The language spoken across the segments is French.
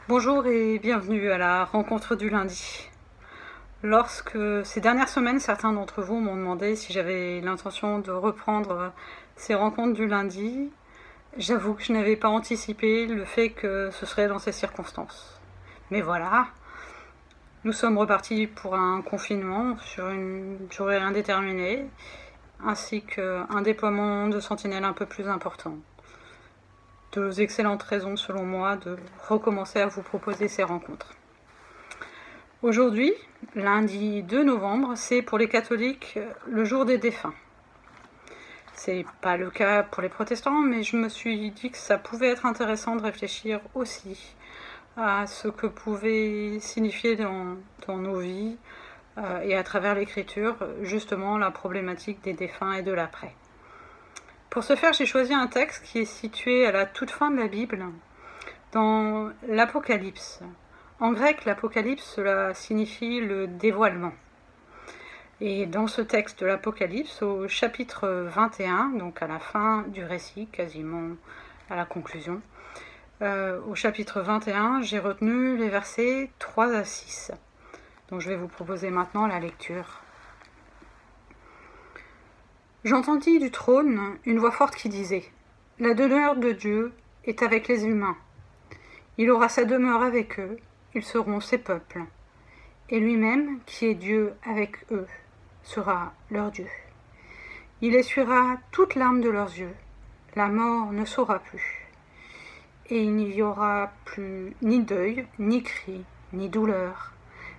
Bonjour et bienvenue à la rencontre du lundi. Lorsque ces dernières semaines, certains d'entre vous m'ont demandé si j'avais l'intention de reprendre ces rencontres du lundi, j'avoue que je n'avais pas anticipé le fait que ce serait dans ces circonstances. Mais voilà, nous sommes repartis pour un confinement sur une durée indéterminée, ainsi qu'un déploiement de sentinelles un peu plus important. Deux excellentes raisons selon moi de recommencer à vous proposer ces rencontres. Aujourd'hui, lundi 2 novembre, c'est pour les catholiques le jour des défunts. C'est pas le cas pour les protestants, mais je me suis dit que ça pouvait être intéressant de réfléchir aussi à ce que pouvait signifier dans nos vies et à travers l'écriture, justement la problématique des défunts et de l'après. Pour ce faire, j'ai choisi un texte qui est situé à la toute fin de la Bible, dans l'Apocalypse. En grec, l'Apocalypse, cela signifie le dévoilement. Et dans ce texte de l'Apocalypse, au chapitre 21, donc à la fin du récit, quasiment à la conclusion, au chapitre 21, j'ai retenu les versets 3 à 6. Donc je vais vous proposer maintenant la lecture. J'entendis du trône une voix forte qui disait « La demeure de Dieu est avec les humains. Il aura sa demeure avec eux, ils seront ses peuples. Et lui-même, qui est Dieu avec eux, sera leur Dieu. Il essuiera toute larme de leurs yeux. La mort ne saura plus. Et il n'y aura plus ni deuil, ni cri, ni douleur,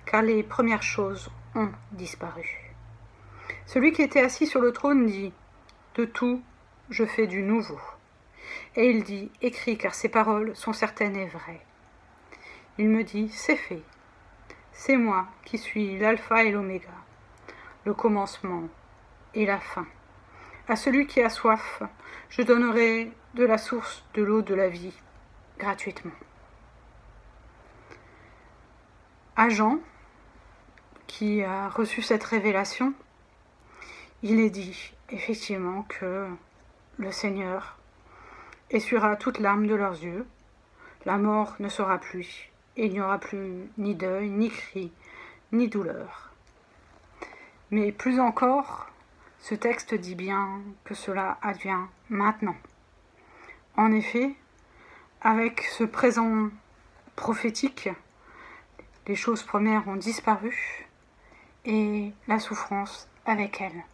car les premières choses ont disparu. Celui qui était assis sur le trône dit « De tout, je fais du nouveau. » Et il dit « Écris, car ces paroles sont certaines et vraies. » Il me dit « C'est fait. C'est moi qui suis l'alpha et l'oméga, le commencement et la fin. À celui qui a soif, je donnerai de la source de l'eau de la vie, gratuitement. » À Jean, qui a reçu cette révélation, il est dit effectivement que le Seigneur essuiera toute larme de leurs yeux, la mort ne sera plus, et il n'y aura plus ni deuil, ni cri, ni douleur. Mais plus encore, ce texte dit bien que cela advient maintenant. En effet, avec ce présent prophétique, les choses premières ont disparu et la souffrance avec elle.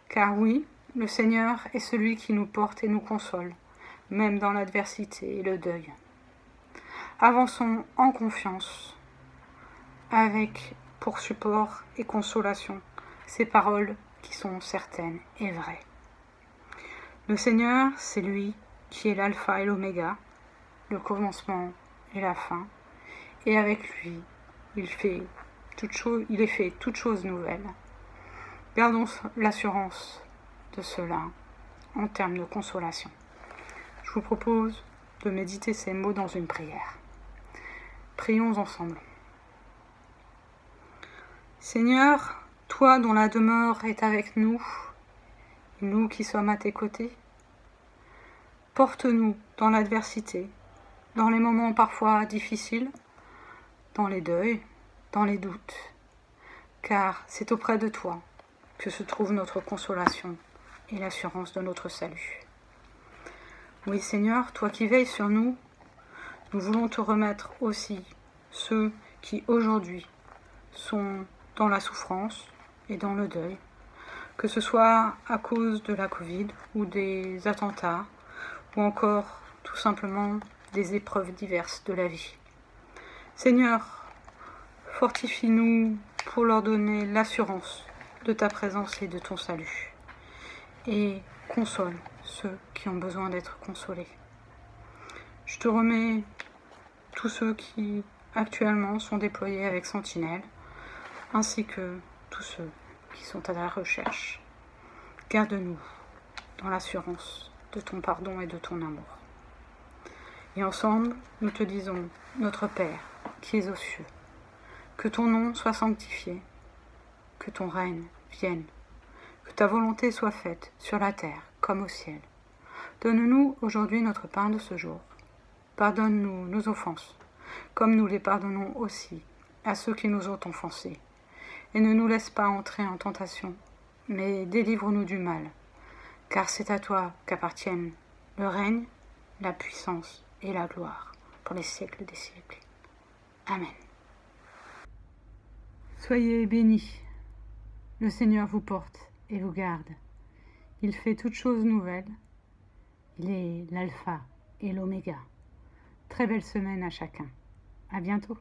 Car oui, le Seigneur est celui qui nous porte et nous console, même dans l'adversité et le deuil. Avançons en confiance, avec pour support et consolation ces paroles qui sont certaines et vraies. Le Seigneur, c'est lui qui est l'alpha et l'oméga, le commencement et la fin, et avec lui, il est fait toutes choses nouvelles. Gardons l'assurance de cela en termes de consolation. Je vous propose de méditer ces mots dans une prière. Prions ensemble. Seigneur, toi dont la demeure est avec nous, et nous qui sommes à tes côtés, porte-nous dans l'adversité, dans les moments parfois difficiles, dans les deuils, dans les doutes, car c'est auprès de toi que se trouve notre consolation et l'assurance de notre salut. Oui Seigneur, toi qui veilles sur nous, nous voulons te remettre aussi ceux qui aujourd'hui sont dans la souffrance et dans le deuil, que ce soit à cause de la Covid ou des attentats, ou encore tout simplement des épreuves diverses de la vie. Seigneur, fortifie-nous pour leur donner l'assurance de ta présence et de ton salut, et console ceux qui ont besoin d'être consolés. Je te remets tous ceux qui actuellement sont déployés avec Sentinelle, ainsi que tous ceux qui sont à la recherche. Garde-nous dans l'assurance de ton pardon et de ton amour. Et ensemble, nous te disons, notre Père, qui es aux cieux, que ton nom soit sanctifié, que ton règne vienne, que ta volonté soit faite sur la terre comme au ciel. Donne-nous aujourd'hui notre pain de ce jour. Pardonne-nous nos offenses, comme nous les pardonnons aussi à ceux qui nous ont offensés. Et ne nous laisse pas entrer en tentation, mais délivre-nous du mal, car c'est à toi qu'appartiennent le règne, la puissance et la gloire pour les siècles des siècles. Amen. Soyez bénis. Le Seigneur vous porte et vous garde. Il fait toutes choses nouvelles. Il est l'alpha et l'oméga. Très belle semaine à chacun. À bientôt.